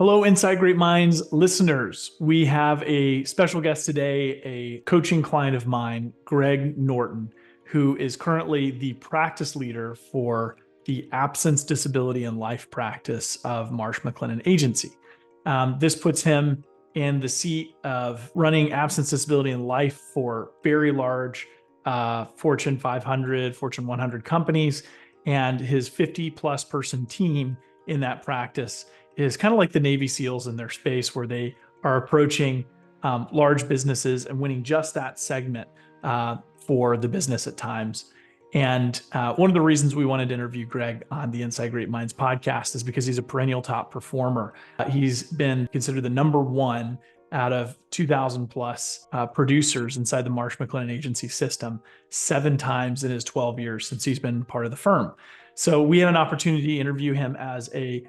Hello, Inside Great Minds listeners. We have a special guest today, a coaching client of mine, Greg Norton, who is currently the practice leader for the absence, disability, and life practice of Marsh McLennan Agency. This puts him in the seat of running absence, disability, and life for very large Fortune 500, Fortune 100 companies, and his 50 plus person team in that practice is kind of like the Navy SEALs in their space, where they are approaching large businesses and winning just that segment for the business at times. And one of the reasons we wanted to interview Greg on the Inside Great Minds podcast is because he's a perennial top performer. He's been considered the number one out of 2,000 plus producers inside the Marsh McLennan Agency system 7 times in his 12 years since he's been part of the firm. So we had an opportunity to interview him as a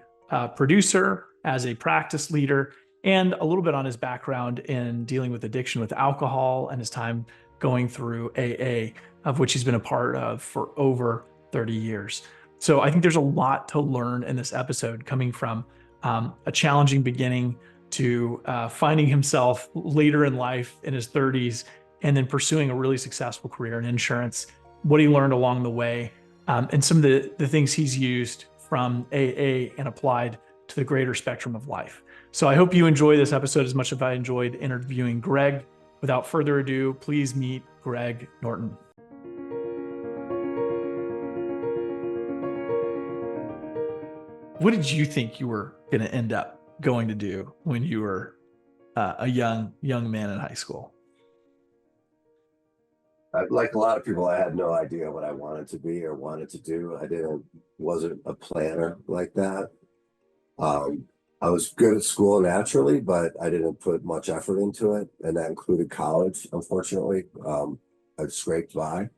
producer, as a practice leader, and a little bit on his background in dealing with addiction with alcohol and his time going through AA, of which he's been a part of for over 30 years. So I think there's a lot to learn in this episode, coming from a challenging beginning to finding himself later in life in his 30s, and then pursuing a really successful career in insurance, what he learned along the way, and some of the things he's used from AA and applied to the greater spectrum of life. So I hope you enjoy this episode as much as I enjoyed interviewing Greg. Without further ado, please meet Greg Norton. What did you think you were going to end up going to do when you were a young man in high school? Like a lot of people, I had no idea what I wanted to be or wanted to do. Wasn't a planner like that. I was good at school naturally, but I didn't put much effort into it, and that included college. Unfortunately, I scraped by.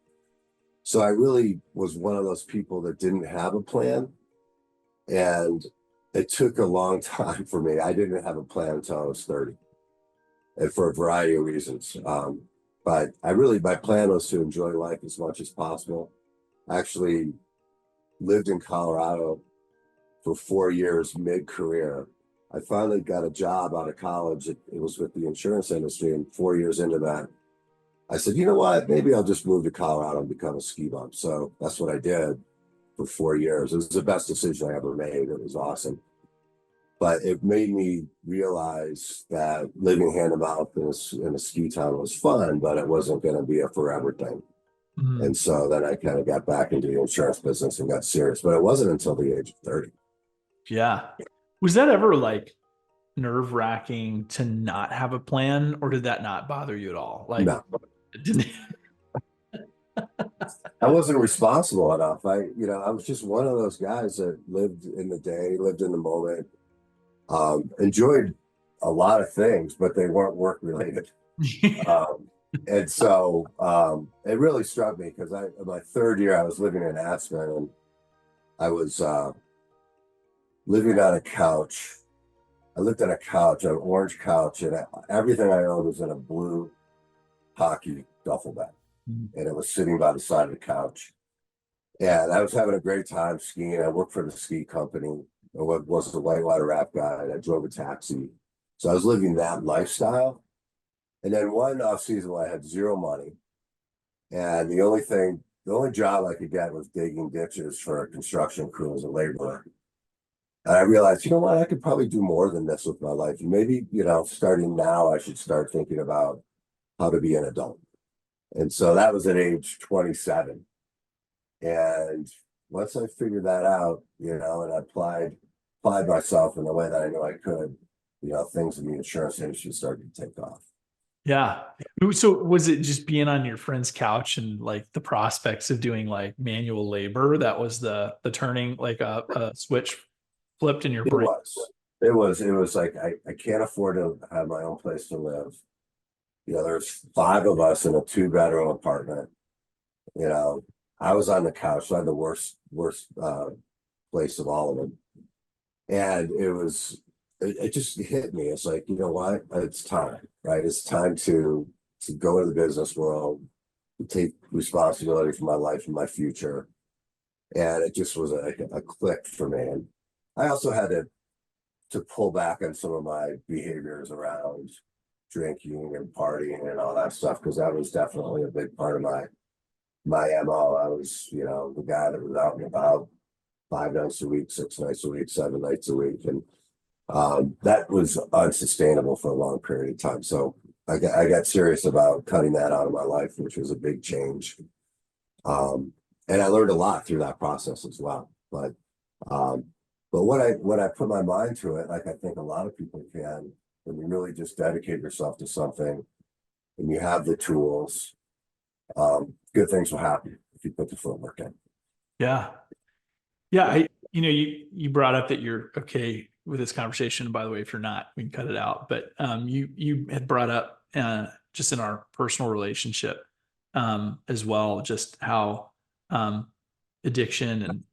So I really was one of those people that didn't have a plan, and it took a long time for me. I didn't have a plan until I was 30, and for a variety of reasons. But my plan was to enjoy life as much as possible. I actually lived in Colorado for 4 years mid-career. I finally got a job out of college. It was with the insurance industry, and 4 years into that, I said, you know what, maybe I'll just move to Colorado and become a ski bum. So that's what I did for 4 years. It was the best decision I ever made. It was awesome. But it made me realize that living hand to mouth in a ski town was fun, but it wasn't going to be a forever thing. Mm-hmm. And so then I kind of got back into the insurance business and got serious, but it wasn't until the age of 30. Yeah. Was that ever like nerve-wracking to not have a plan, or did that not bother you at all? Like, no. I wasn't responsible enough. I was just one of those guys that lived in the day, lived in the moment. Enjoyed a lot of things, but they weren't work related. And so it really struck me because in my 3rd year, I was living in Aspen, and I was living on a couch. I lived on a couch, an orange couch, and everything I owned was in a blue hockey duffel bag. Mm-hmm. And it was sitting by the side of the couch. And I was having a great time skiing. I worked for the ski company. I was a whitewater raft guide. I drove a taxi. So I was living that lifestyle. And then one off season when I had zero money. And the only job I could get was digging ditches for a construction crew as a laborer. And I realized, you know what, I could probably do more than this with my life. And maybe, starting now, I should start thinking about how to be an adult. And so that was at age 27. And once I figured that out, and I applied myself in the way that I knew I could, things in the insurance industry started to take off. Yeah. So was it just being on your friend's couch and like the prospects of doing like manual labor that was the turning, like a switch flipped in your brain? It was like, I can't afford to have my own place to live. There's 5 of us in a 2-bedroom apartment. I was on the couch, so I had the worst place of all of them. And it just hit me. It's like, you know what? It's time, right? It's time to go into the business world, to take responsibility for my life and my future. And it just was a click for me. And I also had to to pull back on some of my behaviors around drinking and partying and all that stuff, because that was definitely a big part of my MO. I was, the guy that was out and about 5 nights a week, 6 nights a week, 7 nights a week. And that was unsustainable for a long period of time. So I got serious about cutting that out of my life, which was a big change. And I learned a lot through that process as well. Um, but when I put my mind to it, like I think a lot of people can, when you really just dedicate yourself to something and you have the tools, good things will happen if you put the footwork in. Yeah. Yeah. You brought up that you're okay with this conversation. By the way, if you're not, we can cut it out. But you had brought up just in our personal relationship as well, just how addiction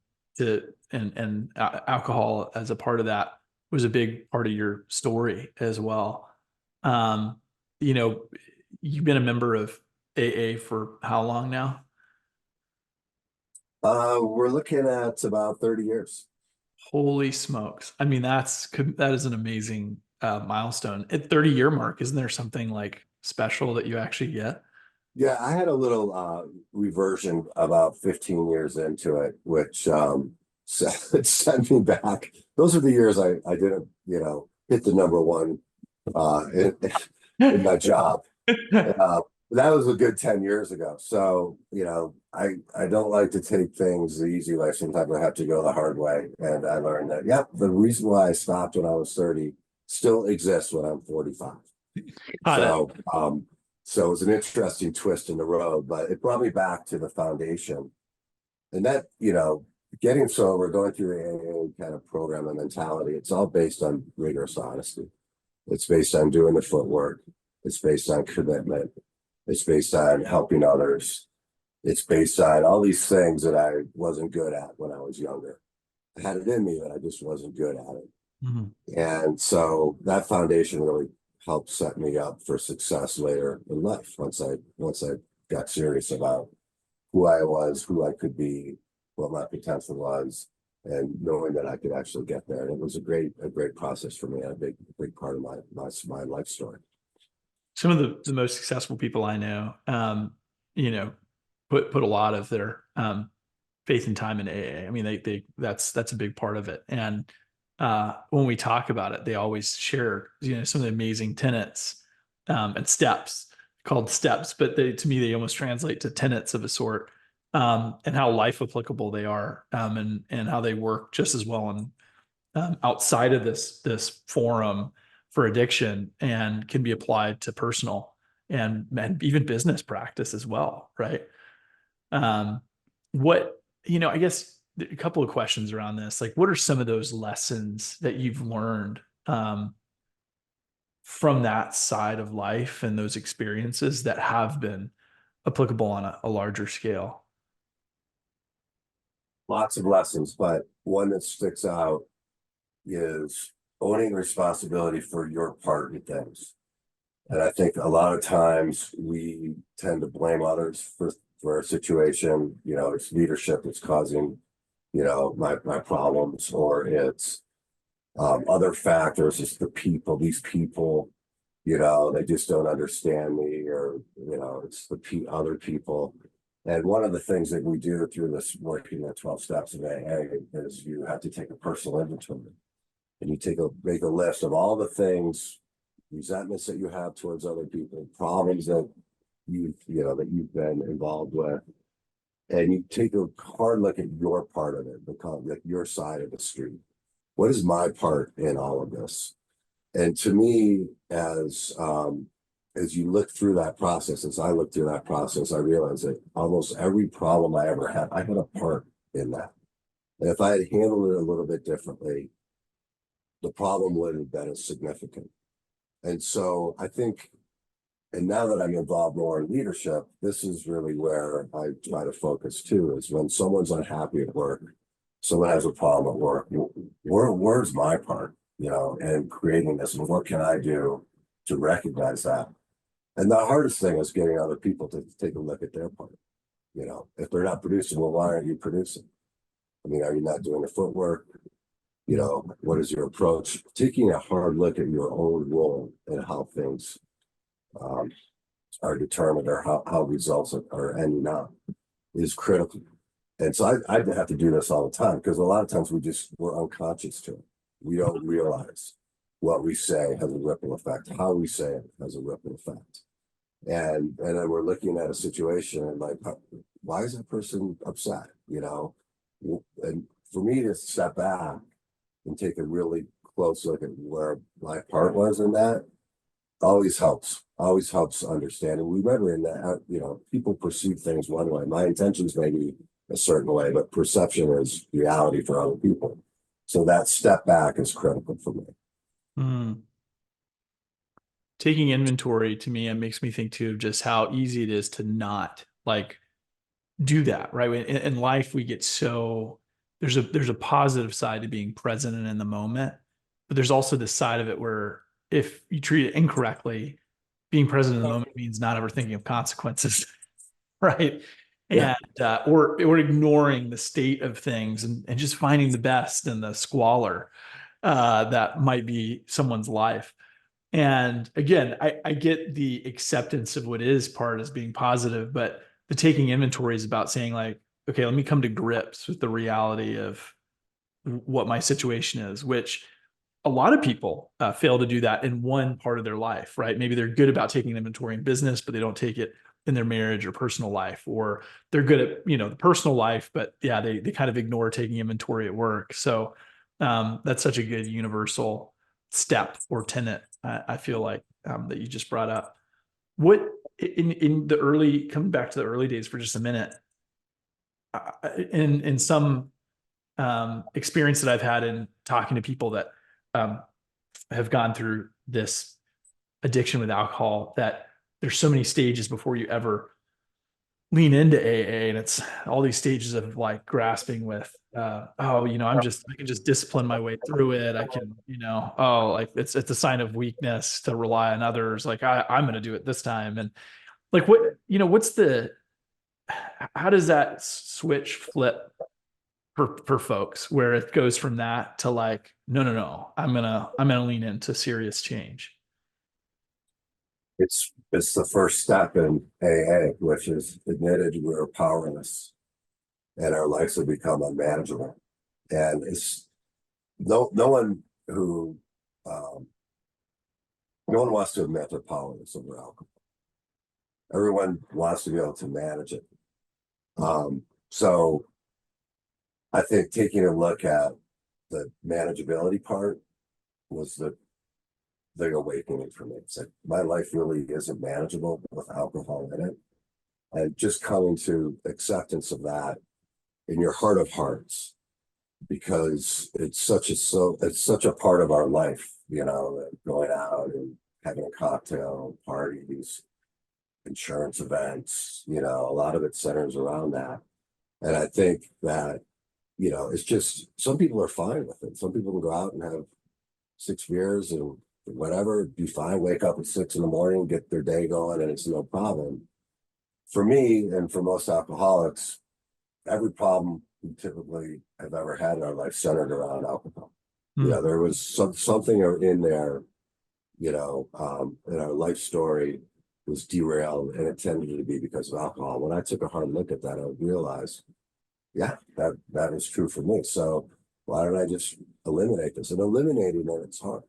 and alcohol as a part of that was a big part of your story as well. Um, you've been a member of AA for how long now? We're looking at about 30 years. Holy smokes. I mean, that is an amazing milestone. At 30-year mark, isn't there something like special that you actually get? Yeah, I had a little reversion about 15 years into it, which sent me back. Those are the years I didn't, hit the number one in my job. That was a good 10 years ago. So, I don't like to take things the easy way. Sometimes I have to go the hard way. And I learned that, the reason why I stopped when I was 30 still exists when I'm 45. So, so it was an interesting twist in the road, but it brought me back to the foundation. And that, getting sober, going through the AA kind of program and mentality, it's all based on rigorous honesty. It's based on doing the footwork. It's based on commitment. It's based on helping others. It's based on all these things that I wasn't good at when I was younger. I had it in me, but I just wasn't good at it. Mm-hmm. And so that foundation really helped set me up for success later in life. Once I got serious about who I was, who I could be, what my potential was, and knowing that I could actually get there. And it was a great process for me, and a big part of my life story. Some of the most successful people I know, put a lot of their faith and time in AA. I mean, that's a big part of it. And when we talk about it, they always share, some of the amazing tenets and steps called steps, but to me, they almost translate to tenets of a sort, and how life applicable they are, and how they work just as well on outside of this forum for addiction and can be applied to personal and even business practice as well, right? Um, what I guess a couple of questions around this. Like, what are some of those lessons that you've learned from that side of life and those experiences that have been applicable on a larger scale? Lots of lessons, but one that sticks out is owning responsibility for your part in things. And I think a lot of times we tend to blame others for a situation. It's leadership that's causing, my problems, or it's other factors. It's these people, they just don't understand me, or, it's the other people. And one of the things that we do through this working at 12 steps of AA is you have to take a personal inventory, and you make a list of all the things, resentments that you have towards other people, problems that that you've been involved with, and you take a hard look at your part of it, like your side of the street. What is my part in all of this? And to me, as you look through that process, as I look through that process, I realized that almost every problem I ever had, I had a part in that. And if I had handled it a little bit differently, the problem wouldn't have been as significant. And so I think, and now that I'm involved more in leadership, this is really where I try to focus too, is when someone's unhappy at work, someone has a problem at work, where's my part, and creating this, and what can I do to recognize that? And the hardest thing is getting other people to take a look at their part. If they're not producing, well, why aren't you producing? I mean, are you not doing the footwork? What is your approach? Taking a hard look at your own role and how things um, are determined, or how results are ending up, is critical. And so I have to do this all the time, because a lot of times we're unconscious to it. We don't realize what we say has a ripple effect. How we say it has a ripple effect. And then we're looking at a situation and like, why is that person upset? And for me to step back and take a really close look at where my part was in that always helps understanding. Remember in that, people perceive things one way. My intentions may be a certain way, but perception is reality for other people. So that step back is critical for me. Mm. Taking inventory, to me, it makes me think too of just how easy it is to not like do that, right? In life, we get so there's a positive side to being present and in the moment, but there's also this side of it where if you treat it incorrectly, being present in the moment means not ever thinking of consequences, right? Yeah. And or ignoring the state of things and just finding the best in the squalor that might be someone's life. And again, I get the acceptance of what is part as being positive, but the taking inventory is about saying like, okay, let me come to grips with the reality of what my situation is, which a lot of people fail to do that in one part of their life, right? Maybe they're good about taking inventory in business, but they don't take it in their marriage or personal life, or they're good at, the personal life, but yeah, they kind of ignore taking inventory at work. So that's such a good universal step or tenet, I feel like, that you just brought up. What in the early, coming back to the early days for just a minute, in some experience that I've had in talking to people that um, have gone through this addiction with alcohol, that there's so many stages before you ever lean into AA, and it's all these stages of like grasping with, I can just discipline my way through it. I can, like it's a sign of weakness to rely on others. Like I'm going to do it this time. And like, how does that switch flip for folks where it goes from that to like, no, I'm gonna lean into serious change. It's the first step in AA, which is admitted we're powerless and our lives have become unmanageable. And it's no one who um, no one wants to admit they're powerless over alcohol. Everyone wants to be able to manage it. So I think taking a look at the manageability part was the awakening for me. It's like my life really isn't manageable with alcohol in it. And just coming to acceptance of that in your heart of hearts, because it's such a part of our life, going out and having a cocktail, parties, insurance events, a lot of it centers around that. And I think that, it's just some people are fine with it. Some people can go out and have 6 beers and whatever, be fine, wake up at 6 in the morning, get their day going, and it's no problem. For me, and for most alcoholics, every problem we typically have ever had in our life centered around alcohol. There was something in there, in our life story was derailed, and it tended to be because of alcohol. When I took a hard look at that, I realized, yeah, that is true for me. So why don't I just eliminate this? And eliminating it, it's hard,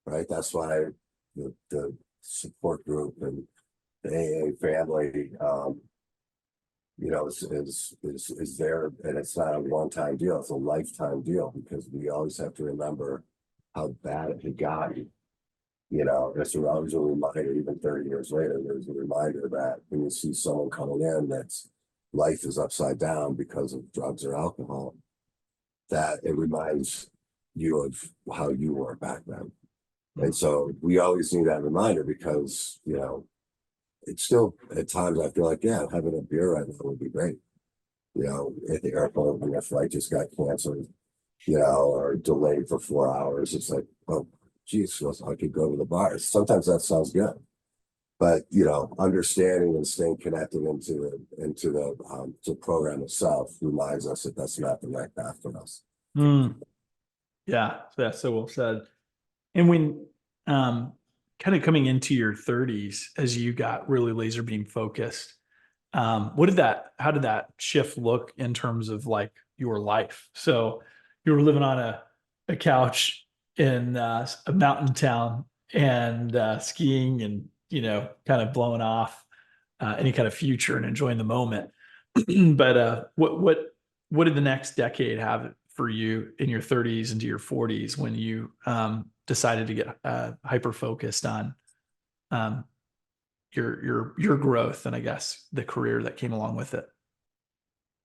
right? That's why the support group and the AA family, is there, and it's not a one-time deal; it's a lifetime deal, because we always have to remember how bad it had gotten. It's always a reminder. Even 30 years later, there's a reminder that when you see someone coming in that's life is upside down because of drugs or alcohol, that it reminds you of how you were back then. And so we always need that reminder, because it's still at times I feel like, yeah, having a beer right now would be great. At the airport when your flight just got canceled, or delayed for 4 hours. It's like, oh, geez, well, I could go to the bar. Sometimes that sounds good, but understanding and staying connected into the program itself reminds us that that's not the right path for us. Yeah, that's so well said. And when kind of coming into your 30s, as you got really laser beam focused, how did that shift look in terms of like your life? So you were living on a couch in a mountain town and skiing and, kind of blowing off any kind of future and enjoying the moment. But what did the next decade have for you in your 30s into your 40s when you decided to get hyper focused on um, your growth and I guess the career that came along with it?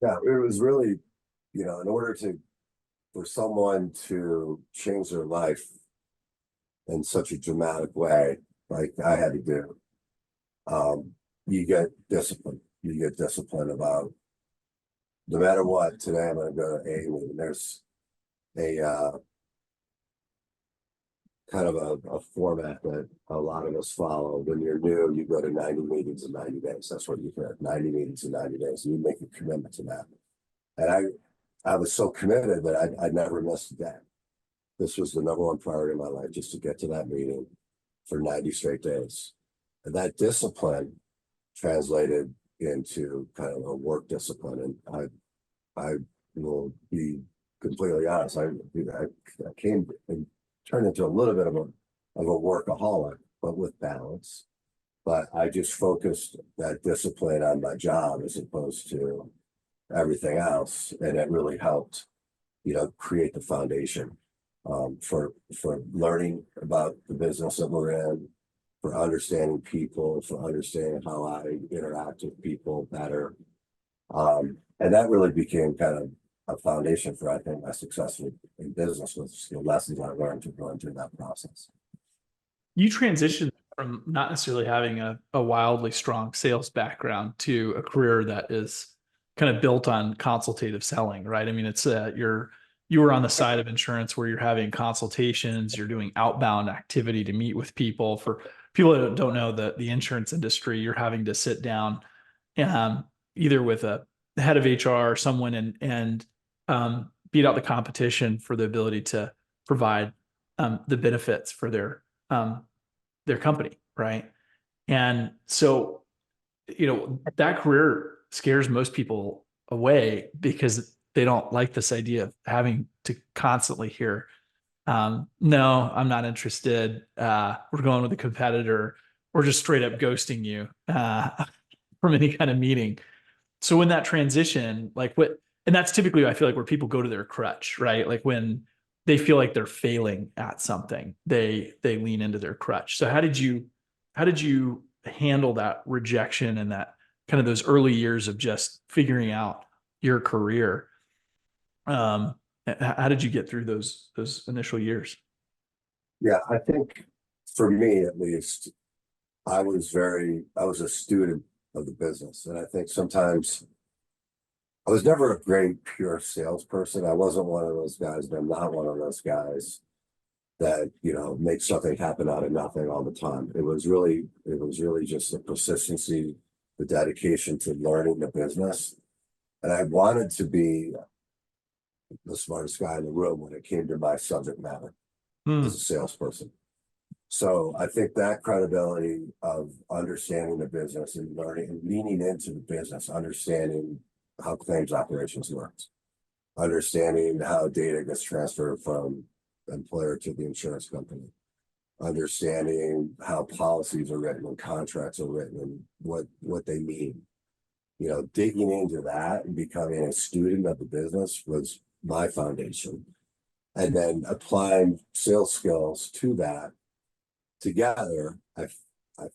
Yeah, it was really, in order for someone to change their life in such a dramatic way, like I had to do, um, you get discipline. You get discipline about no matter what. Today I'm going to go to A meeting. There's a kind of a format that a lot of us follow. When you're new, you go to 90 meetings in 90 days. That's what you get, 90 meetings in 90 days. And you make a commitment to that. And I was so committed that I never missed a day. This was the number one priority in my life, just to get to that meeting for 90 straight days. And that discipline translated into kind of a work discipline. And I will be completely honest. I came and turned into a little bit of a workaholic, but with balance. But I just focused that discipline on my job as opposed to everything else, and it really helped, create the foundation for learning about the business that we're in, for understanding people, for understanding how I interact with people better. And that really became kind of a foundation for, I think, my success in business, with the lessons I learned to going through that process. You transitioned from not necessarily having a wildly strong sales background to a career that is kind of built on consultative selling, right? I mean, it's you were on the side of insurance where you're having consultations, you're doing outbound activity to meet with people. For people that don't know the insurance industry, you're having to sit down um, either with a head of HR or someone beat out the competition for the ability to provide the benefits for their company, right? And so, that career scares most people away because they don't like this idea of having to constantly hear, no, I'm not interested. We're going with a competitor, or just straight up ghosting you from any kind of meeting. So when that transition, and that's typically, I feel like, where people go to their crutch, right? Like when they feel like they're failing at something, they lean into their crutch. So how did you handle that rejection and that kind of those early years of just figuring out your career? How did you get through those initial years? Yeah, I think for me at least, I was a student of the business. And I think sometimes I was never a great pure salesperson. I wasn't one of those guys, and I'm not one of those guys that, makes something happen out of nothing all the time. It was really just the persistency, the dedication to learning the business. And I wanted to be the smartest guy in the room when it came to my subject matter as a Hmm. salesperson. So I think that credibility of understanding the business and learning and leaning into the business, understanding how claims operations works, understanding how data gets transferred from employer to the insurance company, understanding how policies are written and contracts are written and what they mean. Digging into that and becoming a student of the business was my foundation. And then applying sales skills to that together, I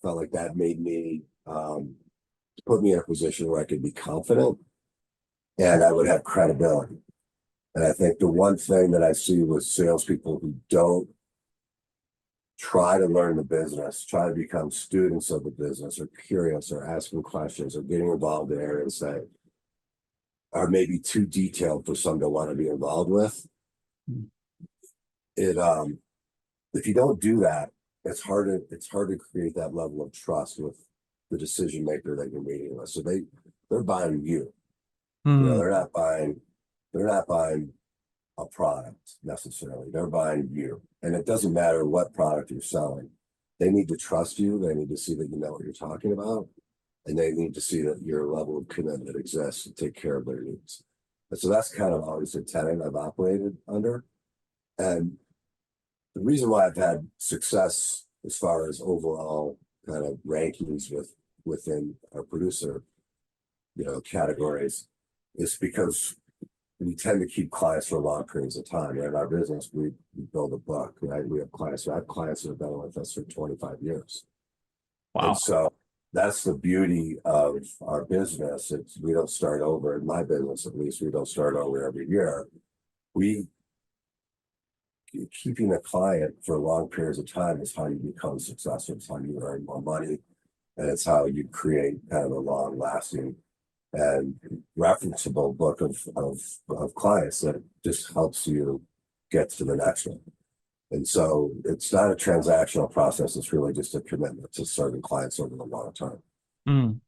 felt like that made me put me in a position where I could be confident and I would have credibility. And I think the one thing that I see with salespeople who don't try to learn the business, try to become students of the business, or curious, or asking questions, or getting involved in areas that are maybe too detailed for some to want to be involved with. It If you don't do that, it's hard to create that level of trust with the decision maker that you're meeting with. So they're buying you. Hmm. They're not buying a product necessarily. They're buying you. And it doesn't matter what product you're selling. They need to trust you. They need to see that you know what you're talking about. And they need to see that your level of commitment exists to take care of their needs. And so that's kind of always the tenet I've operated under. And the reason why I've had success as far as overall kind of rankings within our producer, categories is because we tend to keep clients for long periods of time. In our business, we build a book, right? We have clients. I have clients that have been with us for 25 years. Wow. And so that's the beauty of our business. We don't start over. In my business, at least, we don't start over every year. Keeping a client for long periods of time is how you become successful. It's how you earn more money, and it's how you create kind of a long-lasting and referenceable book of clients that just helps you get to the next one. And so it's not a transactional process. It's really just a commitment to serving clients over the long term. Mm.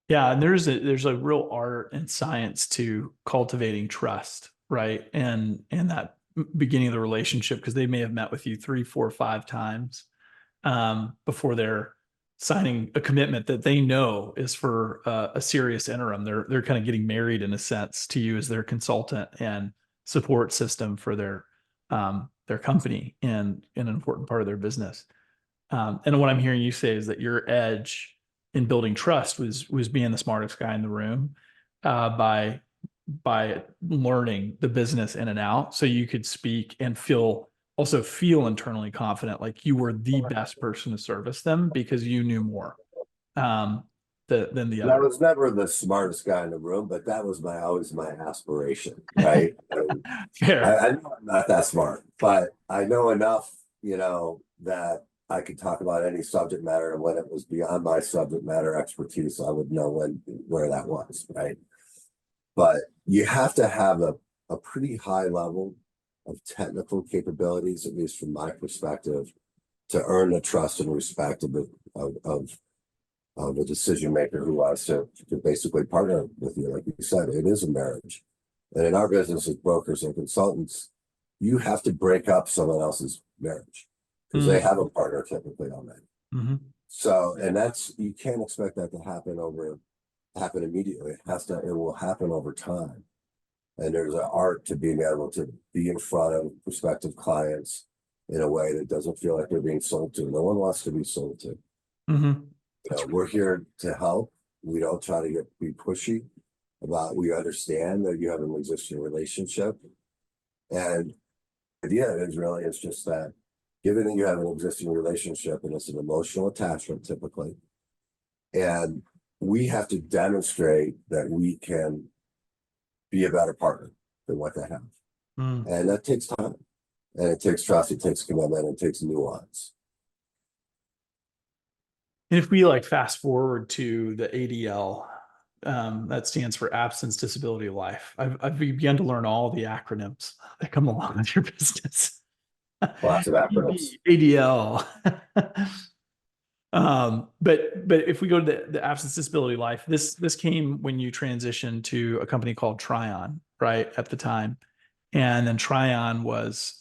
Yeah, and there's a real art and science to cultivating trust, right? And that beginning of the relationship, because they may have met with you 3, 4, 5 times before they're signing a commitment that they know is for a serious interim. They're kind of getting married in a sense to you as their consultant and support system for their company and an important part of their business. And what I'm hearing you say is that your edge in building trust was being the smartest guy in the room by learning the business in and out, so you could speak and feel internally confident, like you were the best person to service them because you knew more than the I other. was never the smartest guy in the room, but that was always my aspiration, right? Fair. I know I'm not that smart, but I know enough, that I could talk about any subject matter, and when it was beyond my subject matter expertise, I would know where that was, right? But you have to have a pretty high level of technical capabilities, at least from my perspective, to earn the trust and respect of a decision maker who wants to basically partner with you. Like you said, it is a marriage. And in our business as brokers and consultants, you have to break up someone else's marriage because they have a partner typically already. Mm-hmm. So, and you can't expect that to happen immediately. It will happen over time. And there's an art to being able to be in front of prospective clients in a way that doesn't feel like they're being sold to. No one wants to be sold to. Mm-hmm. We're here to help. We don't try to be pushy we understand that you have an existing relationship. And the idea is just that given that you have an existing relationship and it's an emotional attachment typically, and we have to demonstrate that we can be a better partner than what they have. And that takes time, and it takes trust, it takes commitment, it takes nuance. And if we fast forward to the ADL, that stands for absence, disability, life. I've begun to learn all the acronyms that come along with your business. Lots of acronyms. ADL. But if we go to the absence, disability, life, this came when you transitioned to a company called Tryon, right, at the time. And then Tryon was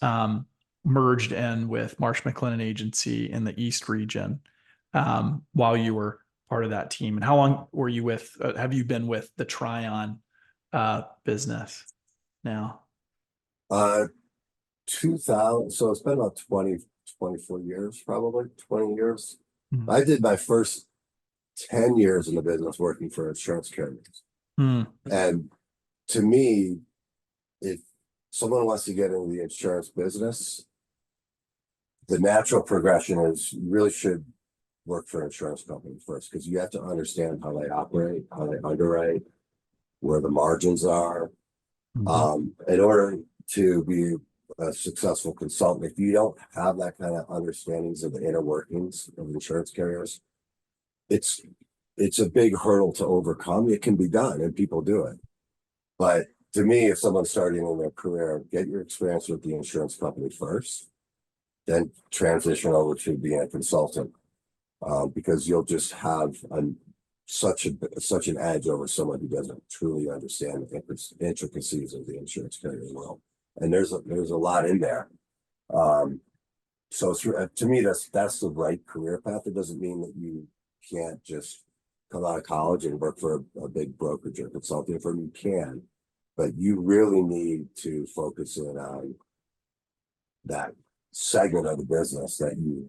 merged in with Marsh McLennan Agency in the East region while you were part of that team. And how long were you have you been with the Tryon business now? 2000, so it's been about 24 years, probably 20 years. Mm-hmm. I did my first 10 years in the business working for insurance carriers. And to me, if someone wants to get into the insurance business, the natural progression is you really should work for an insurance company first, because you have to understand how they operate, how they underwrite, where the margins are. In order to be a successful consultant, if you don't have that kind of understandings of the inner workings of insurance carriers, it's a big hurdle to overcome. It can be done, and people do it. But to me, if someone's starting in their career, get your experience with the insurance company first, then transition over to being a consultant, because you'll just have such an edge over someone who doesn't truly understand the intricacies of the insurance carrier world. and there's a lot in there. So it's, to me, that's the right career path. It doesn't mean that you can't just come out of college and work for a big brokerage or consulting firm. You can, but you really need to focus in on that segment of the business that you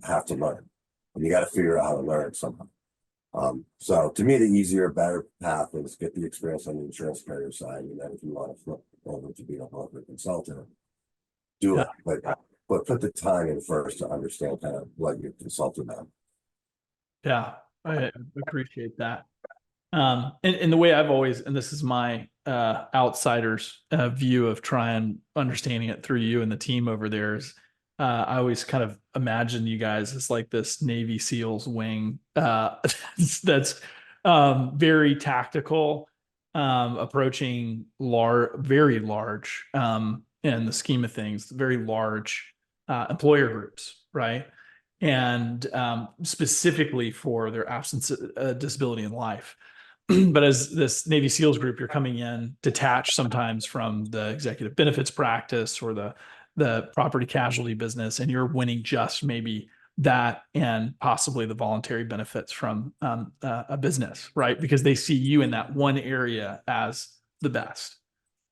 have to learn, and you got to figure out how to learn it somehow. So to me, the easier, better path is get the experience on the insurance carrier side, and then if you want to flip over to being a broker consultant, do Yeah. it. But put the time in first to understand kind of what you're consulting on. Yeah, I appreciate that. And the way I've always, and this is my outsider's view of trying understanding it through you and the team over there is, I always kind of imagine you guys as like this Navy SEALs wing that's very tactical, approaching very large, in the scheme of things, very large employer groups, right? And specifically for their absence of disability in life. But as this Navy SEALs group, you're coming in detached sometimes from the executive benefits practice or the property casualty business, and you're winning just maybe that and possibly the voluntary benefits from a business, right? Because they see you in that one area as the best.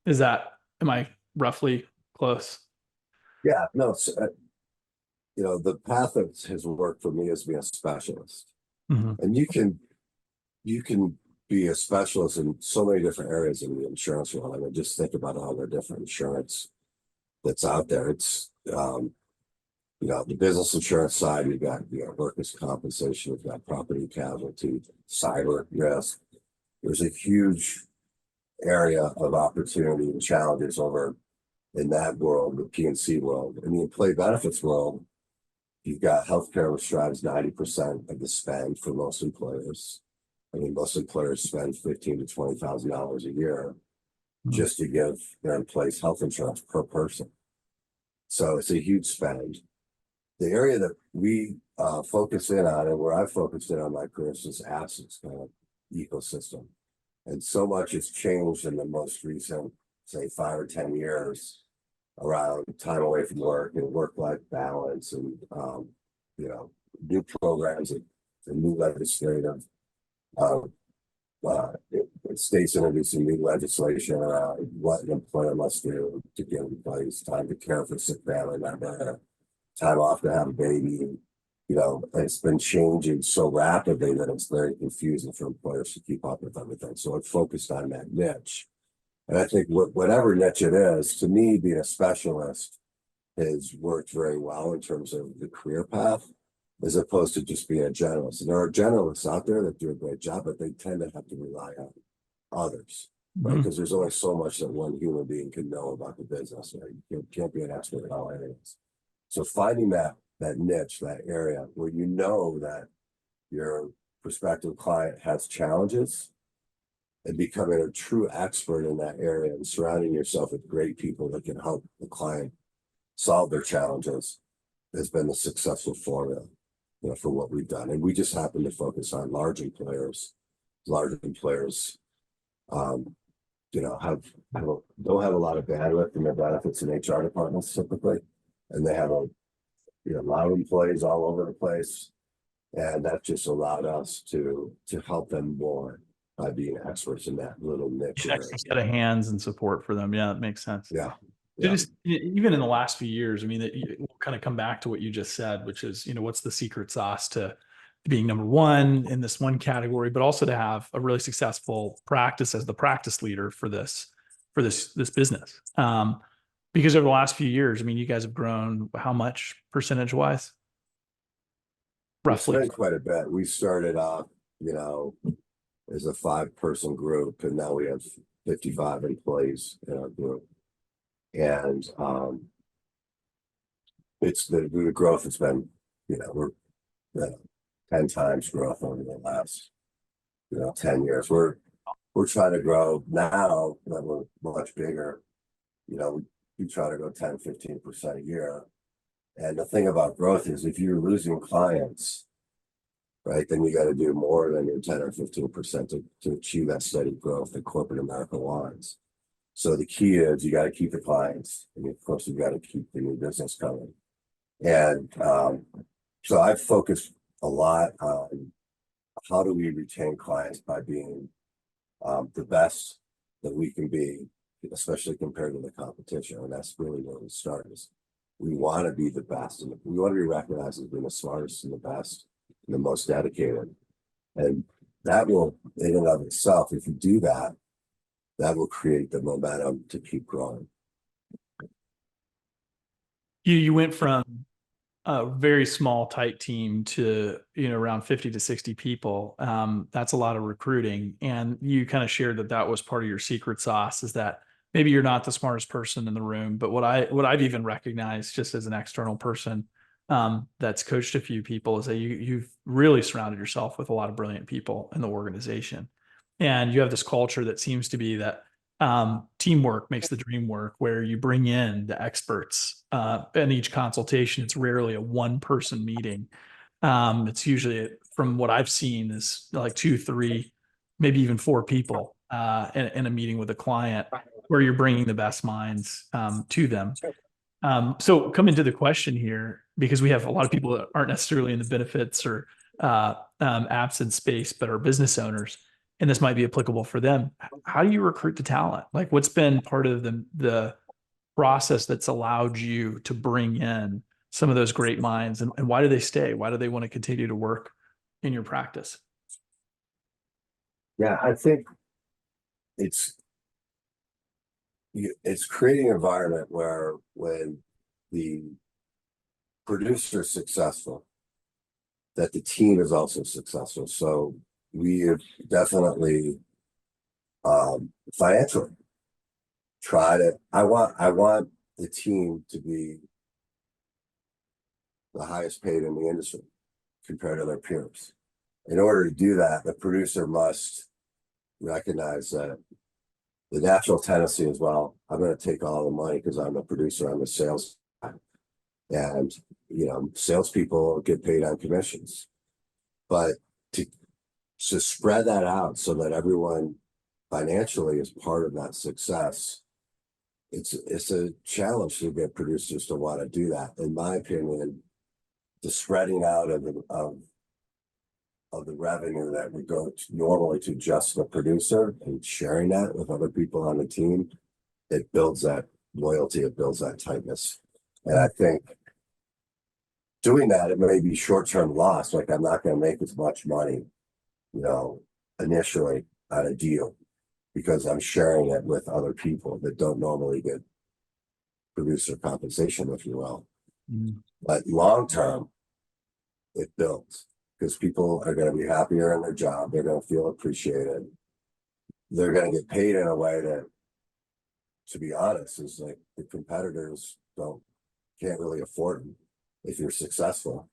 Am I roughly close? Yeah, no, the path that has worked for me is being a specialist, and you can be a specialist in so many different areas in the insurance world. I mean, just think about all the different insurance that's out there. It's the business insurance side, you've got workers' compensation, you've got property casualty, cyber risk. There's a huge area of opportunity and challenges over in that world, the P&C world. In the employee benefits world, you've got healthcare, which drives 90% of the spend for most employers. I mean, most employers spend $15,000 to $20,000 a year just to give their employees health insurance per person. So it's a huge spend. The area that we focus in on, and where I focused in on my career, is this absence kind of ecosystem. And so much has changed in the most recent, say, 5 or 10 years around time away from work and work-life balance and, new programs and new legislative states introducing new legislation around what an employer must do to give employees time to care for a sick family member, time off to have a baby. It's been changing so rapidly that it's very confusing for employers to keep up with everything. So it focused on that niche. And I think whatever niche it is, to me, being a specialist has worked very well in terms of the career path, as opposed to just being a generalist. And there are generalists out there that do a great job, but they tend to have to rely on others, right? Because there's only so much that one human being can know about the business. Right? You can't be an expert in all areas. So finding that niche, that area where you know that your prospective client has challenges, and becoming a true expert in that area and surrounding yourself with great people that can help the client solve their challenges has been the successful formula, for what we've done. And we just happen to focus on large employers. Large employers, don't have a lot of bandwidth in their benefits and HR departments typically, and they have a lot of employees all over the place, and that just allowed us to help them more by being experts in that little niche. Extra set of hands and support for them. Yeah, that makes sense. Yeah. Just even in the last few years, I mean, we'll kind of come back to what you just said, which is, what's the secret sauce to being number one in this one category, but also to have a really successful practice as the practice leader for this business. Because over the last few years, I mean, you guys have grown how much percentage wise? Roughly. Quite a bit. We started off, as a 5-person group, and now we have 55 employees in our group. And it's the growth has been, we're 10 times growth over the last 10 years. We're trying to grow now that we're much bigger. We try to go 10-15% a year. And the thing about growth is if you're losing clients, right, then you got to do more than your 10 or 15% to achieve that steady growth that corporate America wants. So the key is you got to keep the clients, and of course you got to keep the new business coming. And so I've focused a lot on how do we retain clients by being the best that we can be, especially compared to the competition. And that's really where we start. Is we want to be the best, and we want to be recognized as being the smartest and the best and the most dedicated. And that will, in and of itself, if you do that, that will create the momentum to keep growing. You went from a very small, tight team to, around 50 to 60 people. That's a lot of recruiting. And you kind of shared that that was part of your secret sauce, is that maybe you're not the smartest person in the room, but what I've even recognized just as an external person, that's coached a few people, is that you've really surrounded yourself with a lot of brilliant people in the organization. And you have this culture that seems to be that teamwork makes the dream work, where you bring in the experts in each consultation. It's rarely a one person meeting. It's usually, from what I've seen, is like 2, 3, maybe even 4 people in a meeting with a client, where you're bringing the best minds to them. So coming to the question here, because we have a lot of people that aren't necessarily in the benefits or absence space, but are business owners, and this might be applicable for them. How do you recruit the talent? Like, what's been part of the process that's allowed you to bring in some of those great minds, and why do they stay? Why do they want to continue to work in your practice? Yeah, I think it's it's creating an environment where when the producer is successful, that the team is also successful. So we have definitely financially try to. I want the team to be the highest paid in the industry compared to their peers. In order to do that, the producer must recognize that the natural tendency as well. I'm going to take all the money because I'm a producer. I'm a sales guy. And salespeople get paid on commissions. But to spread that out so that everyone financially is part of that success, it's a challenge to get producers to want to do that. In my opinion, the spreading out of the revenue that would go normally to just the producer and sharing that with other people on the team, it builds that loyalty, it builds that tightness. And I think doing that, it may be short-term loss. Like, I'm not going to make as much money, initially on a deal, because I'm sharing it with other people that don't normally get producer compensation, if you will. But long-term, it builds, because people are going to be happier in their job. They're going to feel appreciated. They're going to get paid in a way that, to be honest, is like the competitors can't really afford them if you're successful.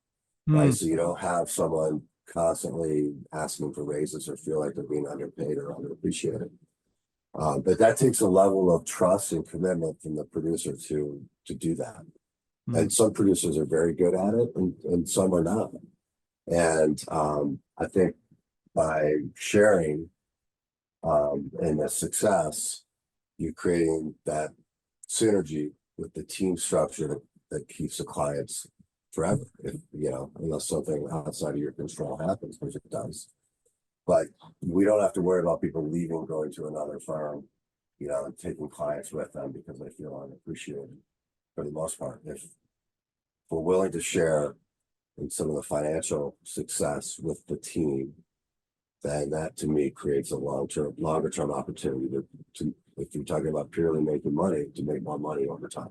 Right? So you don't have someone constantly asking for raises or feel like they're being underpaid or underappreciated. But that takes a level of trust and commitment from the producer to do that. And some producers are very good at it, and some are not. And I think by sharing in the success, you're creating that synergy with the team structure that keeps the clients forever, unless something outside of your control happens, which it does. But we don't have to worry about people leaving, going to another firm, and taking clients with them because they feel unappreciated, for the most part. If we're willing to share in some of the financial success with the team, then that to me creates a longer term opportunity to, if you're talking about purely making money, to make more money over time.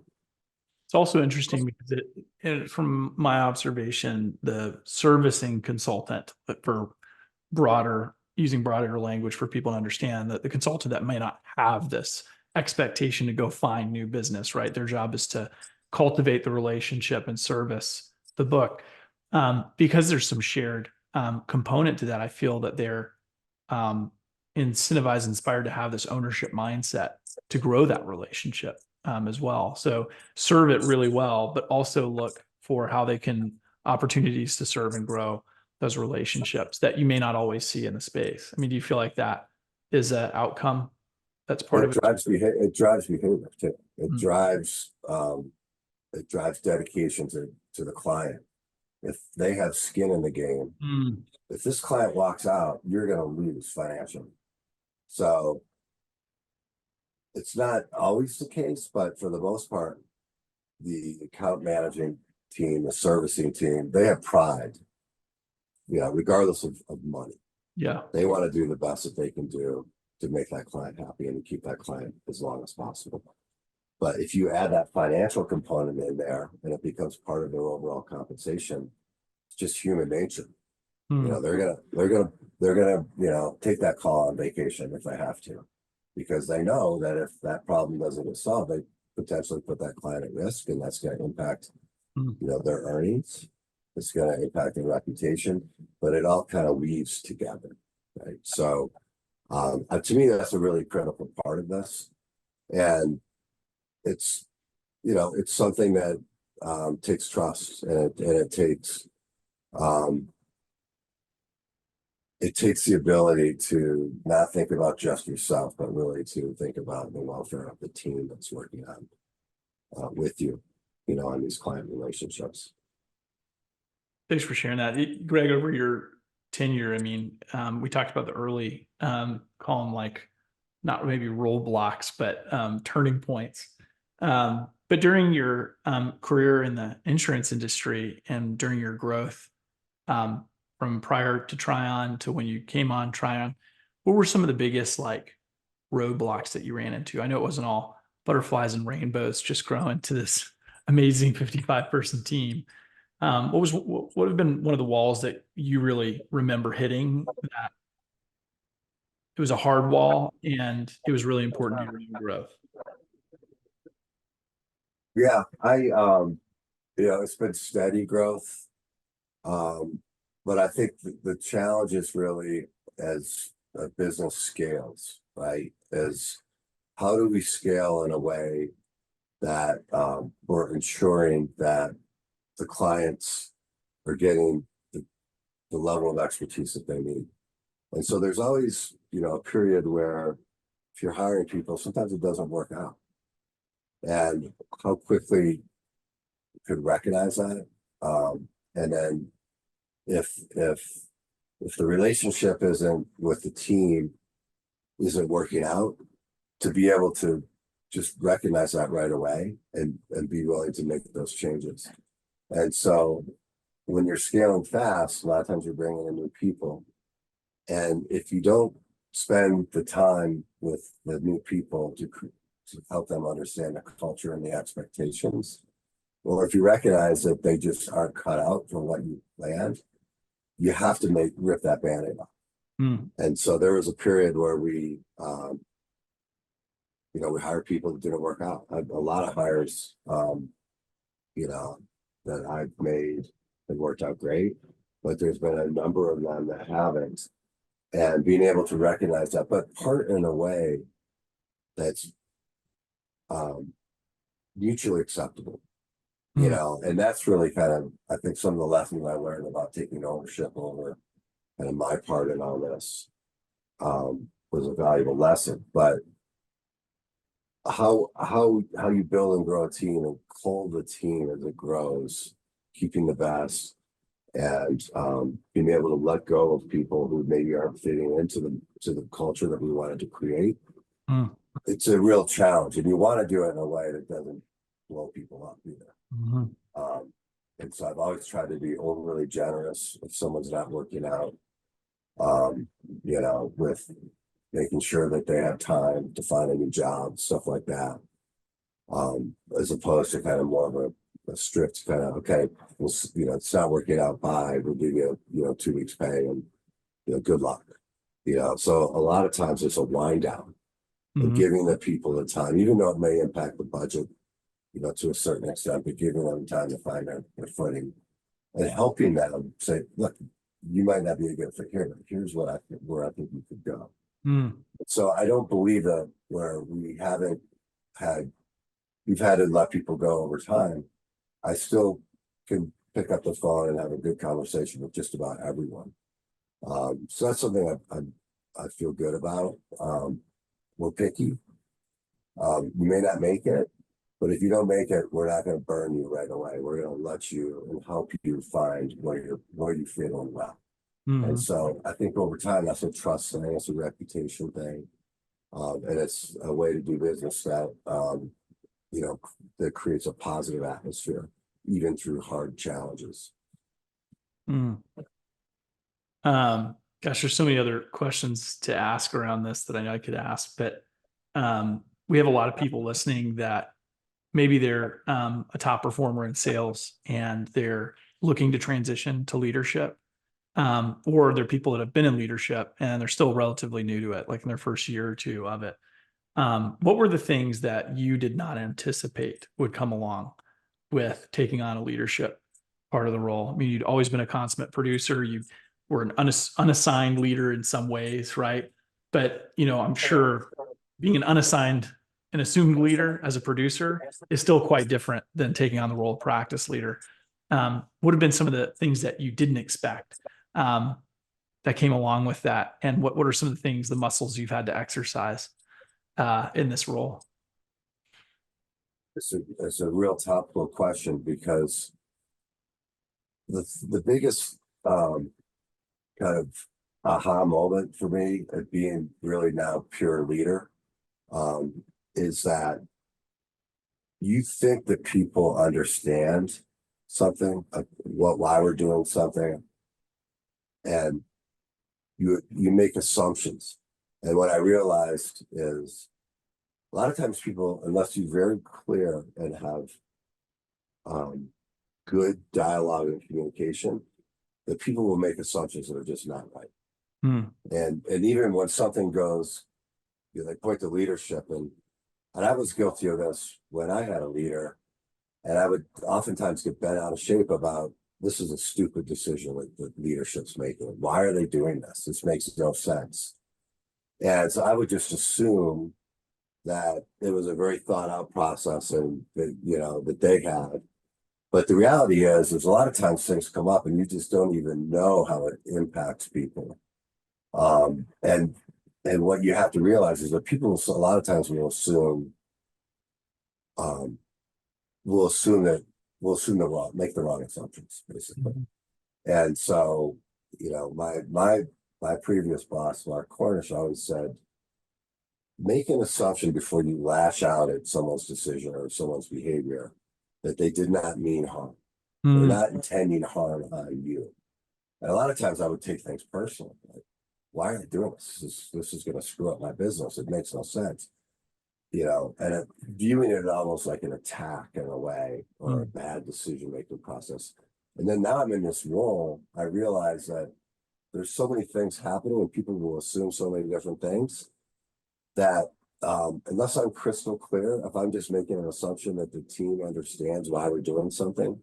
It's also interesting because from my observation, the servicing consultant, for using broader language for people to understand, that the consultant that may not have this expectation to go find new business, right? Their job is to cultivate the relationship and service the book. Because there's some shared component to that, I feel that they're incentivized, inspired to have this ownership mindset to grow that relationship as well. So serve it really well, but also look for how they can opportunities to serve and grow those relationships that you may not always see in the space. I mean, do you feel like that is an outcome That's part of it. It drives behavior too. Mm. It drives dedication to the client. If they have skin in the game, Mm. if this client walks out, you're going to lose financially. So it's not always the case, but for the most part, the account managing team, the servicing team, they have pride, regardless of money. Yeah. They want to do the best that they can do to make that client happy and to keep that client as long as possible. But if you add that financial component in there and it becomes part of their overall compensation, it's just human nature. Mm. They're gonna take that call on vacation if they have to, because they know that if that problem doesn't get solved, they potentially put that client at risk, and that's going to impact Mm. their earnings. It's going to impact their reputation, but it all kind of weaves together, right? So to me, that's a really critical part of this, and it's it's something that takes trust, and it takes the ability to not think about just yourself, but really to think about the welfare of the team that's working on with you, on these client relationships. Thanks for sharing that. Greg, over your tenure, I mean, we talked about the early, call them like not maybe roadblocks, but turning points. But during your career in the insurance industry and during your growth, from prior to Tryon to when you came on Tryon, what were some of the biggest like roadblocks that you ran into? I know it wasn't all butterflies and rainbows just growing to this amazing 55-person team. What have been one of the walls that you really remember hitting that it was a hard wall and it was really important to your own growth? Yeah, it's been steady growth. But I think the challenge is really as a business scales, right? Is how do we scale in a way that we're ensuring that the clients are getting the level of expertise that they need. And so there's always, a period where if you're hiring people, sometimes it doesn't work out. And how quickly you could recognize that. And then if the relationship isn't with the team isn't working out, to be able to just recognize that right away and be willing to make those changes. And so when you're scaling fast, a lot of times you're bringing in new people. And if you don't spend the time with the new people to help them understand the culture and the expectations, or if you recognize that they just aren't cut out for what you planned, you have to rip that Band-Aid off. Mm. And so there was a period where we hired people that didn't work out. A lot of hires, that I've made that worked out great, but there's been a number of them that haven't. And being able to recognize that, but part in a way that's mutually acceptable, and that's really kind of, I think, some of the lessons I learned about taking ownership over kind of my part in all this was a valuable lesson. But how you build and grow a team and cull the team as it grows, keeping the best, and being able to let go of people who maybe aren't fitting into the culture that we wanted to create. Mm. It's a real challenge, and you want to do it in a way that doesn't blow people up either. Mm-hmm. And so I've always tried to be overly generous if someone's not working out, with making sure that they have time to find a new job, stuff like that, as opposed to kind of more of a strict kind of, okay, well, it's not working out, bye, we'll give you 2 weeks pay and good luck. So a lot of times it's a wind down. Mm-hmm. And giving the people the time, even though it may impact the budget, to a certain extent, but giving them time to find their footing and helping them say, look, you might not be a good fit here, but here's where I think you could go. Mm. So I don't believe that where we've had to let people go over time. I still can pick up the phone and have a good conversation with just about everyone. So that's something I feel good about. we're picky. You may not make it, but if you don't make it, we're not going to burn you right away. We're going to let you and help you find where you fit in well. And so I think over time, that's a trust thing, it's a reputation thing. And it's a way to do business that, that creates a positive atmosphere, even through hard challenges. Gosh, there's so many other questions to ask around this that I know I could ask, but we have a lot of people listening that maybe they're a top performer in sales and they're looking to transition to leadership. Or they're people that have been in leadership and they're still relatively new to it, like in their first year or two of it. What were the things that you did not anticipate would come along with taking on a leadership part of the role? I mean, you'd always been a consummate producer. You were an unassigned leader in some ways, right? But, I'm sure being an unassigned and assumed leader as a producer is still quite different than taking on the role of practice leader. What have been some of the things that you didn't expect that came along with that? And what are some of the things, the muscles you've had to exercise in this role? It's a real topical question because the biggest kind of aha moment for me at being really now pure leader is that you think that people understand something, why we're doing something, and you make assumptions. And what I realized is a lot of times people, unless you're very clear and have good dialogue and communication, that people will make assumptions that are just not right. And even when something goes, they point to leadership, and I was guilty of this when I had a leader, and I would oftentimes get bent out of shape about, this is a stupid decision that leadership's making. Why are they doing this? This makes no sense. And so I would just assume that it was a very thought out process and that they had. But the reality is there's a lot of times things come up and you just don't even know how it impacts people. And what you have to realize is that people a lot of times will assume that make the wrong assumptions, basically. And so, my previous boss, Mark Cornish, always said, make an assumption before you lash out at someone's decision or someone's behavior that they did not mean harm. They're not intending harm on you. And a lot of times I would take things personally. Like, why are they doing this? This is going to screw up my business. It makes no sense. And viewing it almost like an attack in a way, or a bad decision-making process. And then now I'm in this role, I realize that there's so many things happening and people will assume so many different things that unless I'm crystal clear, if I'm just making an assumption that the team understands why we're doing something,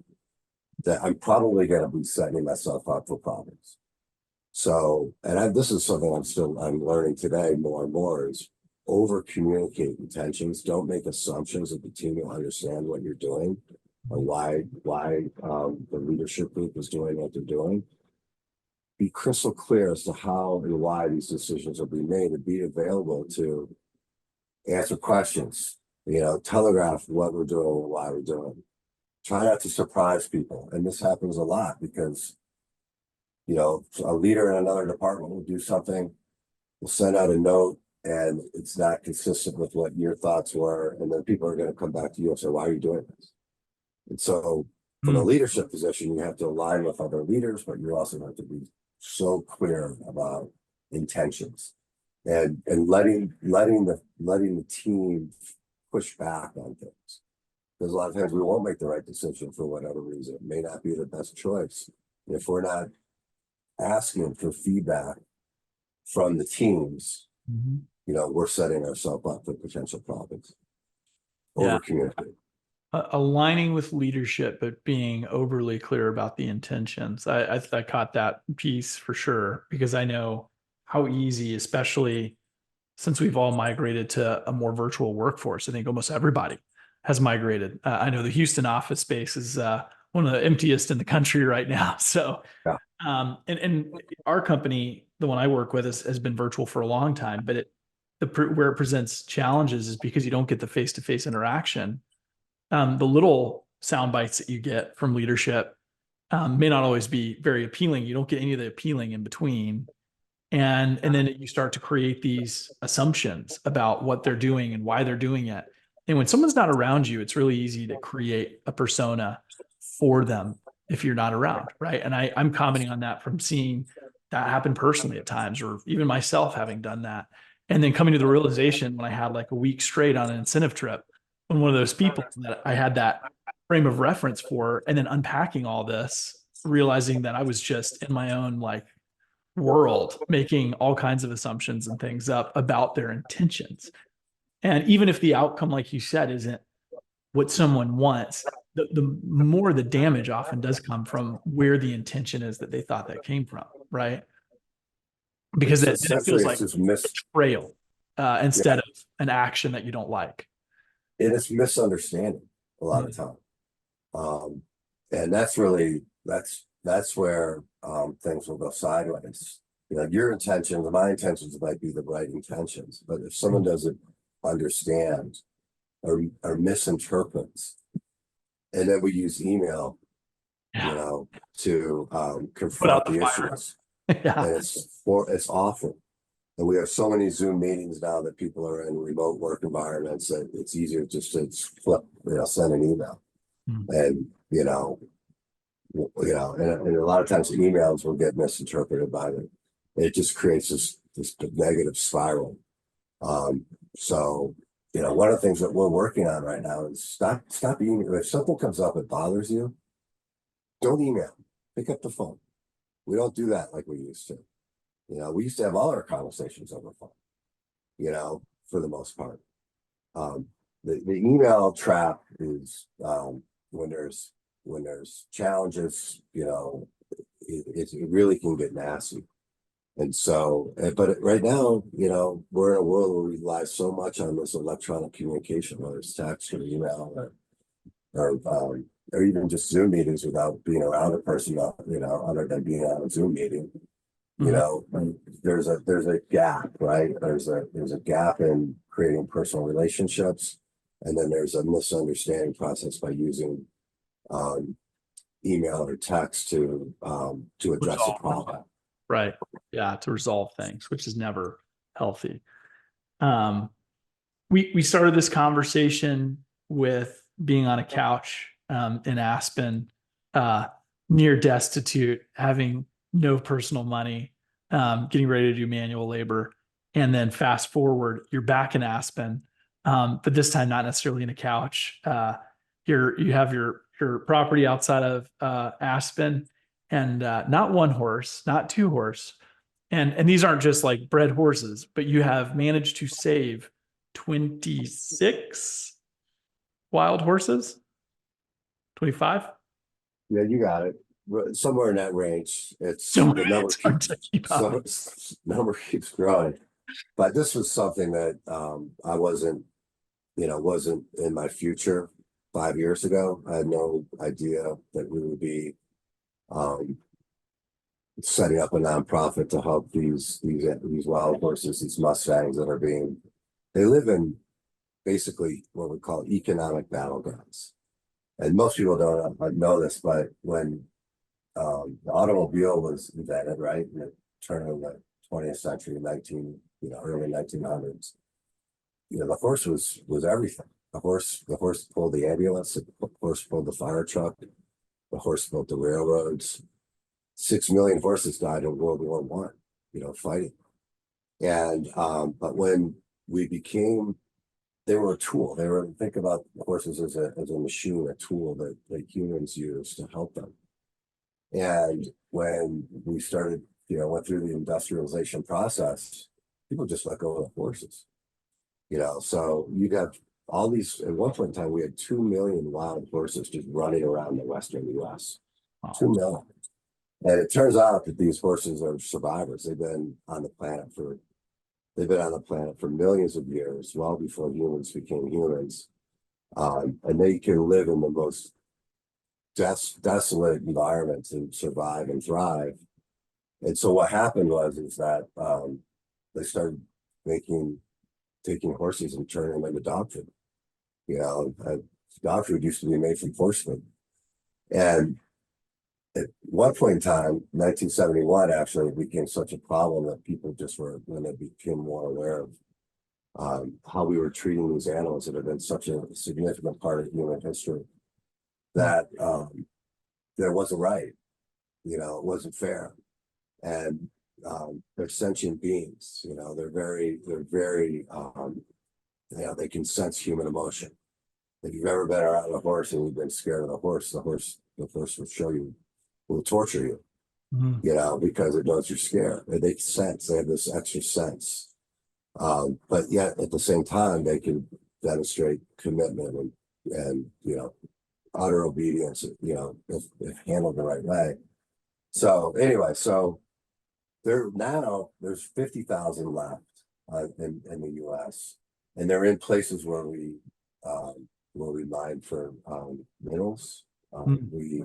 that I'm probably going to be setting myself up for problems. So, and this is something I'm learning today more and more, is over communicate intentions. Don't make assumptions that the team will understand what you're doing or why the leadership group is doing what they're doing. Be crystal clear as to how and why these decisions are being made, and be available to answer questions, telegraph what we're doing and why we're doing it. Try not to surprise people. And this happens a lot because, a leader in another department will do something, will send out a note, and it's not consistent with what your thoughts were. And then people are going to come back to you and say, why are you doing this? And so from a leadership position, you have to align with other leaders, but you also have to be so clear about intentions and letting the team push back on things. Because a lot of times we won't make the right decision for whatever reason. It may not be the best choice. If we're not asking for feedback from the teams, we're setting ourselves up for potential problems. Over communicate. Aligning with leadership, but being overly clear about the intentions. I caught that piece for sure, because I know how easy, especially since we've all migrated to a more virtual workforce. I think almost everybody has migrated. I know the Houston office space is one of the emptiest in the country right now. So, and our company, the one I work with, has been virtual for a long time, but where it presents challenges is because you don't get the face-to-face interaction. The little sound bites that you get from leadership may not always be very appealing. You don't get any of the appealing in between. And then you start to create these assumptions about what they're doing and why they're doing it. And when someone's not around you, it's really easy to create a persona for them if you're not around, right? And I'm commenting on that from seeing that happen personally at times, or even myself having done that. And then coming to the realization when I had like a week straight on an incentive trip, when one of those people that I had that frame of reference for, and then unpacking all this, realizing that I was just in my own like world, making all kinds of assumptions and things up about their intentions. And even if the outcome, like you said, isn't what someone wants, the more the damage often does come from where the intention is that they thought that came from, right? Because It's it feels essentially like it's just betrayal instead yeah, of an action that you don't like. it's misunderstanding a lot of time. And that's really that's where things will go sideways. You know, your intentions, my intentions might be the right intentions, but if someone doesn't understand or misinterprets, and then we use email, you Yeah. know, to Put out confront the the fire. issues, Yeah. and it's awful. And we have so many Zoom meetings now that people are in remote work environments that it's easier just to flip, send an email. Mm. And and a lot of times emails will get misinterpreted by them. It just creates this negative spiral. So one of the things that we're working on right now is stop email. If something comes up that bothers you, don't email. Pick up the phone. We don't do that like we used to. We used to have all our conversations over the phone, for the most part. The email trap is when there's challenges, it really can get nasty. And so, but right now, we're in a world where we rely so much on this electronic communication, whether it's text or email or even just Zoom meetings without being around a person, other than being on a Zoom meeting. There's a gap, right? There's a gap in creating personal relationships, and then there's a misunderstanding process by using email or text to address a problem. Right. Yeah. To resolve things, which is never healthy. Um, we started this conversation with being on a couch in Aspen, near destitute, having no personal money, getting ready to do manual labor, and then fast forward, you're back in Aspen, but this time not necessarily in a couch. You have your property outside of Aspen, and not one horse, not two horse, and these aren't just like bred horses, but you have managed to save 26 wild horses, 25. Yeah, you got it. Somewhere in that range. So The number it's hard to keep up. number keeps growing. But this was something that I wasn't in my future 5 years ago. I had no idea that we would be setting up a nonprofit to help these wild horses, these Mustangs they live in basically what we call economic battlegrounds. And most people don't know this, but when the automobile was invented, right, in the turn of the 20th century, early 1900s, the horse was everything. The horse pulled the ambulance, the horse pulled the fire truck, the horse built the railroads. 6 million horses died in World War I, fighting. And but when we became, they were a tool. Think about horses as a machine, a tool that humans use to help them. And when we started, went through the industrialization process, people just let go of the horses. So you got all these. At one point in time, we had 2 million wild horses just running around the Western U.S. Wow. 2 million. And it turns out that these horses are survivors. They've been on the planet for millions of years, well before humans became humans. And they can live in the most desolate environments and survive and thrive. And so what happened is that they started making taking horses and turning them into dog food. Dog food used to be made from horse food. And at one point in time, 1971, actually, it became such a problem that people just were, when they became more aware of how we were treating these animals that have been such a significant part of human history, that that wasn't right. It wasn't fair. And they're sentient beings. They're very, they can sense human emotion. If you've ever been around a horse and you've been scared of the horse will show you, will torture you, because it knows you're scared. And they sense, they have this extra sense. But yet at the same time, they can demonstrate commitment and utter obedience, if handled the right way. So anyway, there's 50,000 left in the U.S. and they're in places where we mine for minerals. We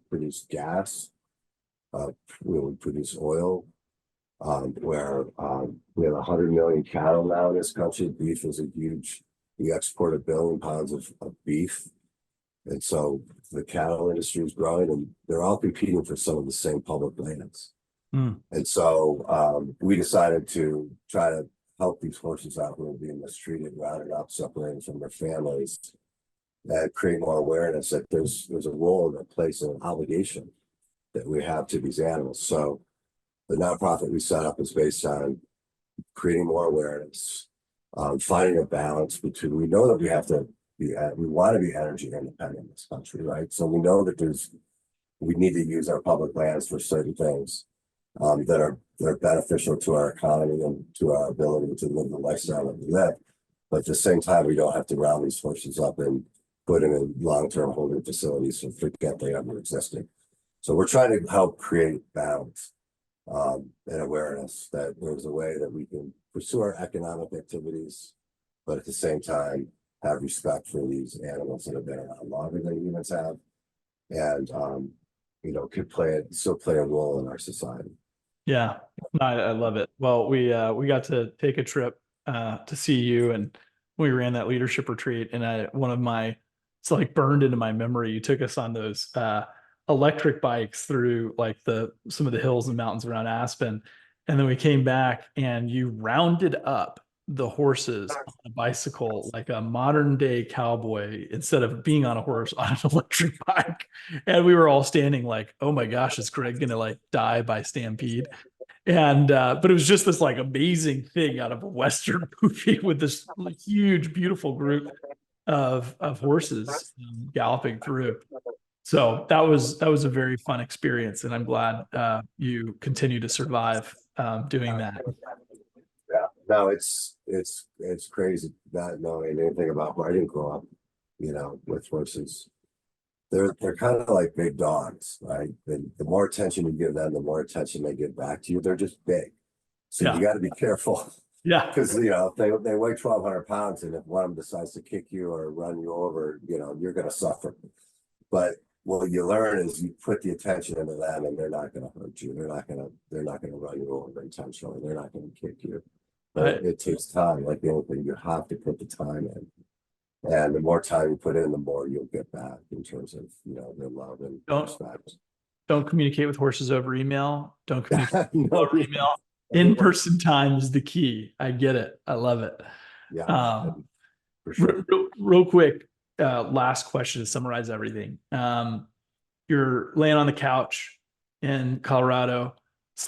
produce gas. We produce oil. Where we have 100 million cattle now in this country. Beef is we export 1 billion pounds of beef. And so the cattle industry is growing and they're all competing for some of the same public lands. And so we decided to try to help these horses out who are being mistreated, rounded up, separated from their families, and create more awareness that there's a role and a place and an obligation that we have to these animals. So the nonprofit we set up is based on creating more awareness, finding a balance between, we know that we want to be energy independent in this country, right? So we know that we need to use our public lands for certain things that are beneficial to our economy and to our ability to live the lifestyle that we live. But at the same time, we don't have to round these horses up and put them in long-term holding facilities and forget they ever existed. So we're trying to help create balance and awareness that there's a way that we can pursue our economic activities, but at the same time, have respect for these animals that have been around longer than humans have, and could still play a role in our society. Yeah, I love it. Well, we got to take a trip to see you, and we ran that leadership retreat, and it's like burned into my memory. You took us on those electric bikes through like some of the hills and mountains around Aspen, and then we came back and you rounded up the horses on a bicycle like a modern day cowboy instead of being on a horse on an electric bike. And we were all standing like, oh my gosh, is Greg gonna like die by stampede? And but it was just this like amazing thing out of a Western movie with this like, huge, beautiful group of horses galloping through. So that was a very fun experience, and I'm glad you continue to survive doing that. Yeah, no, it's crazy not knowing anything about. I didn't grow up, with horses. They're kind of like big dogs, right? And the more attention you give them, the more attention they give back to you. They're just big, so you got to be careful. Yeah, because they weigh 1,200 pounds, and if one of them decides to kick you or run you over, you're going to suffer. But what you learn is you put the attention into them, and they're not going to hurt you. They're not going to run you over intentionally. They're not going to kick you. But it takes time, like anything. You have to put the time in, and the more time you put in, the more you'll get back in terms of their love and respect. Don't communicate with horses over email. Don't communicate over email. In-person time is the key. I get it. I love it. Yeah. For sure. Real quick, last question to summarize everything. You're laying on the couch in Colorado,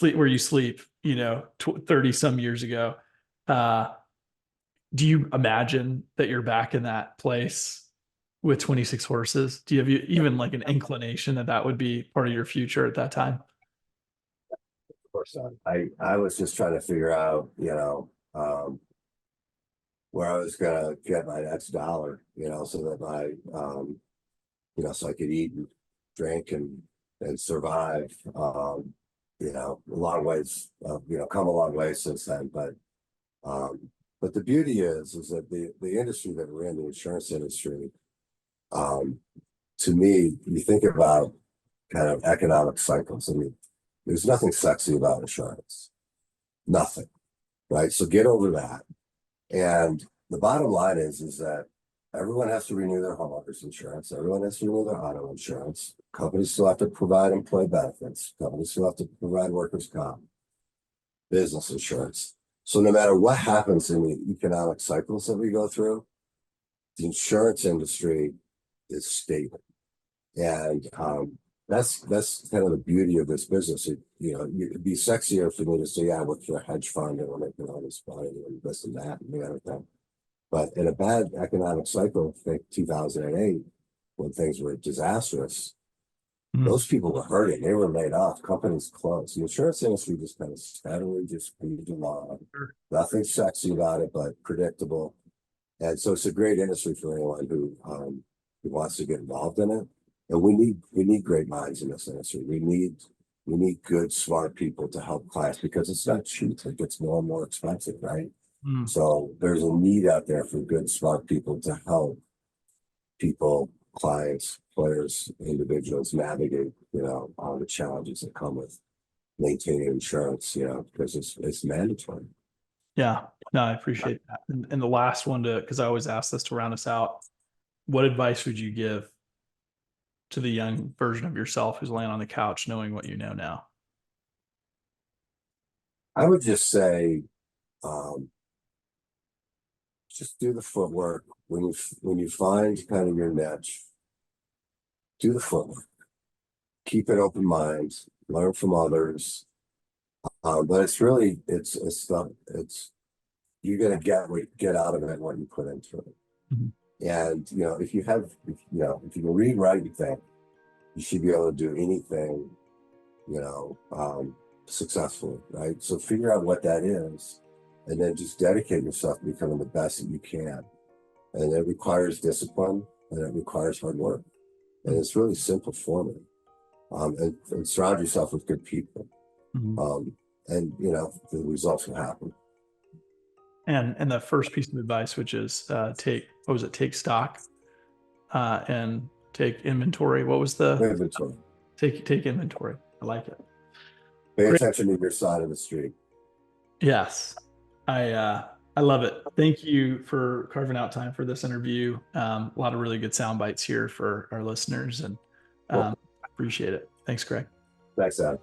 where you sleep, 30 some years ago. Do you imagine that you're back in that place with 26 horses? Do you have even like an inclination that would be part of your future at that time? Of course not. I was just trying to figure out, where I was gonna get my next dollar, so that so I could eat and drink and survive. A long ways, come a long way since then. But the beauty is that the industry that we're in, the insurance industry, to me, you think about kind of economic cycles. I mean, there's nothing sexy about insurance, nothing, right? So get over that. And the bottom line is that everyone has to renew their homeowners insurance. Everyone has to renew their auto insurance. Companies still have to provide employee benefits. Companies still have to provide workers' comp, business insurance. So no matter what happens in the economic cycles that we go through, the insurance industry is stable. And that's kind of the beauty of this business. It'd be sexier for me to say, yeah, I work for a hedge fund and we're making all this money and this and that and the other thing. But in a bad economic cycle, think 2008, when things were disastrous, those people were hurting. They were laid off. Companies closed. The insurance industry just kind of steadily just moved along. Nothing sexy about it, but predictable. And so it's a great industry for anyone who wants to get involved in it. And we need great minds in this industry. We need good, smart people to help clients because it's not cheap. It gets more and more expensive, right? So there's a need out there for good, smart people to help people, clients, players, individuals navigate, all the challenges that come with maintaining insurance, because it's mandatory. Yeah, no, I appreciate that. And the last one because I always ask this to round us out, what advice would you give to the young version of yourself who's laying on the couch knowing what you know now? I would just say, just do the footwork. When you find kind of your niche, do the footwork. Keep an open mind, learn from others. But it's really you're gonna get out of it what you put into it. And if you can read, write, and think, you should be able to do anything, successfully, right? So figure out what that is, and then just dedicate yourself to becoming the best that you can. And it requires discipline, and it requires hard work. And it's really simple formula. And surround yourself with good people. And the results will happen. And the first piece of advice, which is take stock and take inventory. What was the inventory? Take inventory. I like it. Pay attention to your side of the street. Yes. I love it. Thank you for carving out time for this interview. A lot of really good sound bites here for our listeners, and Cool. appreciate it. Thanks, Greg. Thanks, Adam.